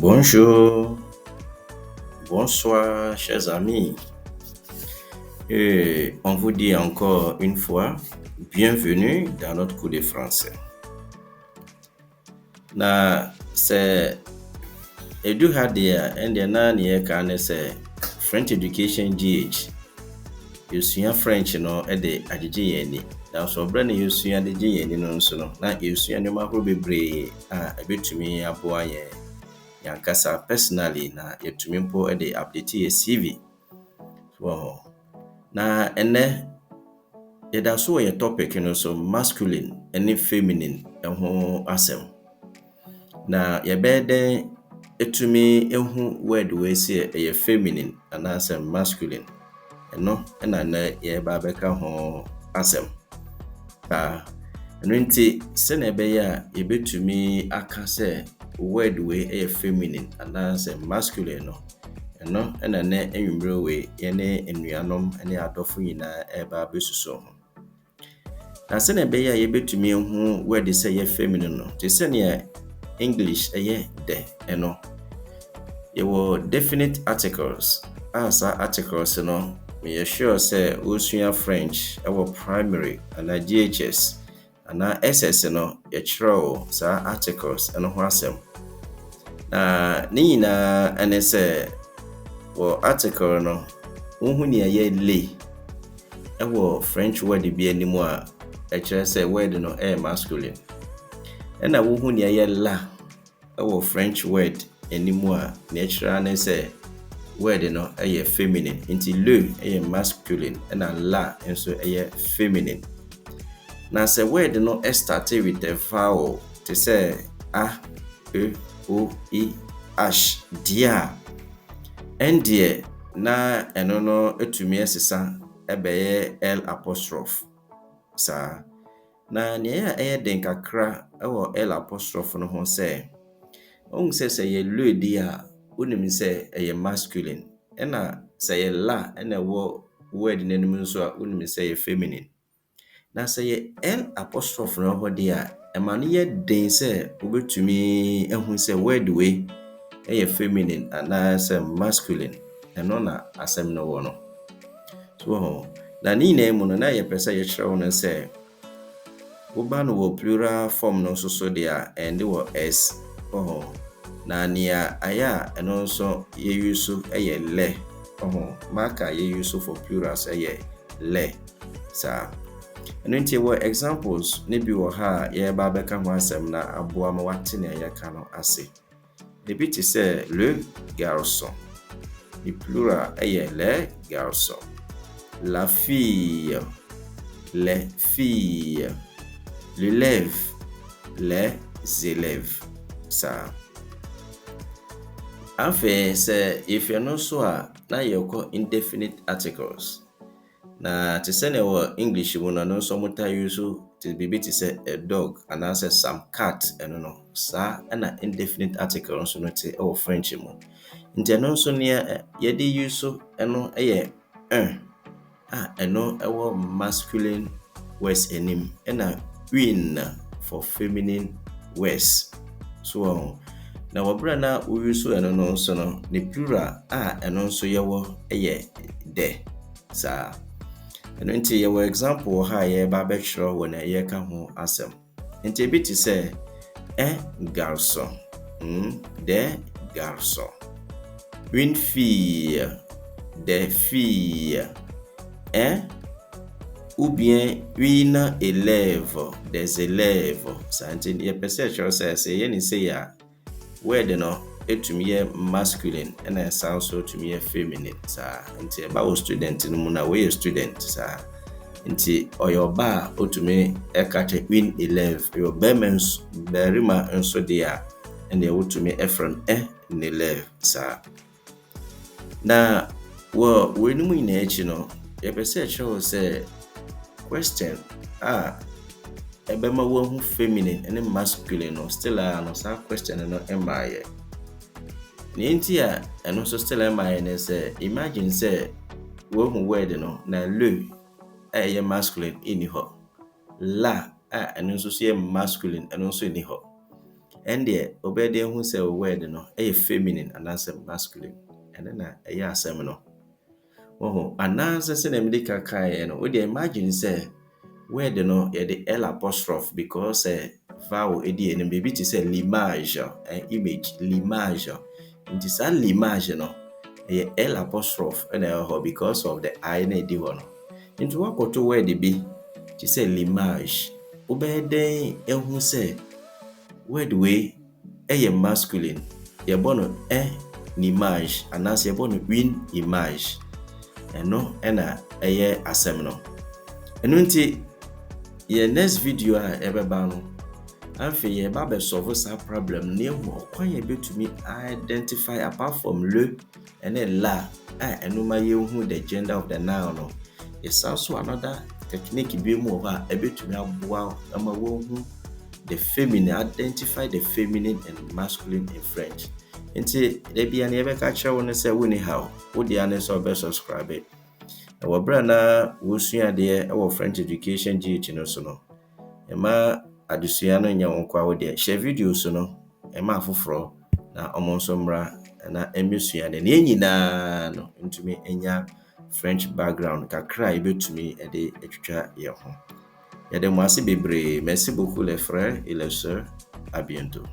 Bonjour, bonsoir, chers amis. Et on vous dit encore une fois, bienvenue dans notre cours de français. Na c'est edu hadia ende na ne ka ne se French education GH. Yusua French no e de agege yeni. Na so bra ne yusua de ge yeni no nso no na yusua ne mahoro bebre a ebetumi aboa ye yankasa personally na yetumi mpo de update ye CV. So na ene yeda so ye topic no so masculine and feminine ho asem. Na yebeden etumi ehu word we say ye feminine and asem masculine. Eno na na yeba beka ho asem. Eno nti se na ebe ya yebetumi aka say word we ye feminine and asem masculine no. Eno na na enwumre we ye ne enuanom ne adofo nyina eba besuso ho. Na se na be ya yebetumi ehu word say ye feminine no. Te se na English ye de eno. Ye were definite articles. Asa articles no me sure say osua French our primary and GHS and SS no ye chiro sa articles eno ho asem. Na ni nyina ene say wo article no wohu ne ye le ewo French word bi animu a kire say word no masculine. Ena wohu ne ye la ewo French word animu a natural ne say word no feminine. Nti le masculine ena la enso feminine. Na say word no start with a vowel to say a, e, o, i, ash, dia. Endie na eno no etumi esesa ebeye l apostrophe sa na ne den kakra ewo l apostrophe no ho say on say ye le dia unim say masculine ena say la ena wo word nanim so a unim say feminine na say l apostrophe no ho dia emane ye den say obetumi ehun say word we feminine and say masculine eno na asem no wo no so na ni na emu no na ye pese ye kire wo say wo ba no wo plural form no so dia and wo s na nia aya eno so ye use le marker ye use for plural say le sa eno ntie wo examples ne bi wo ha ye ba beka ho asem na aboa ma wate na ye ka no ase. The bit is le garçon. Le plural est les garçons. La fille, les filles. L'élève, les élèves. Ça. En fait, c'est if you know so na you call indefinite articles. Na to say na English we no so muta use to be to say a dog and answer some cat no sa na indefinite article so no te o French mo nti no so ne ye de use eno eno ewo masculine words enim na win for feminine words so na wobra na we use eno no so no the plural eno so ye wo de sa eno nti ye wo example ha ye ba be chiro wo na ye ka ho asem nti bi ti say un garçon des garçons, une fille, des filles, un ou bien une élève, des élèves. Ça enti ye pese chiro say ye ni say ya word no etumi masculine and sound so to me feminine sa nti ba wo student no na we student sa nti oyoba otumi ekate win 11 your bemens berima enso dia and you otumi efron in 11 sa na we no mu ina echi no ye pese chiro say question ebema wo hu feminine and masculine no still no sa question no emaye Ninti eno so still am say imagine say wo hu word no na le masculine ini ho la eno so masculine eno so ini ho and the obey who say word no feminine and answer masculine and then a seminal. Oh, and answer say medical kai and would you imagine say word no the L apostrophe because vowel and baby to say l'image image l'image it is a l'image no a L apostrophe and because of the I na di one into what to word be to say l'image obey then who say word way masculine yɛbɔ n'image anaasɛ yɛbɔ no win image ɛno ɛna ɛyɛ asɛm no ɛno nti yɛ next video a ɛbɛba no afei yɛba bɛsolve saa problem na ehu ɔkwan yɛbɛtumi identify apart from le ɛne la a ɛno ma yɛhu the gender of the noun no yɛsa so another technique bi mu wɔ hɔ a ɛbɛtumi aboa ama wɔhu the feminine, identify the feminine and masculine in French. Nti debi an yɛbɛka kyerɛ wo no sɛ wo ni how wo dia ne sɛ ɔbɛ subscribe. Ɛwɔ bra na wo sua deɛ ɛwɔ French education GH no so no. Ɛma adesua no nya wo kwa wo deɛ share video so no ɛma afoforo na ɔmo nso mmra na ɛmesua de ne nyinaa no ntumi enya French background kakra yɛbɛtumi ɛde atwitwa yɛ ho. Y'a des mois, c'est bébré. Merci beaucoup les frères et les sœurs. À bientôt.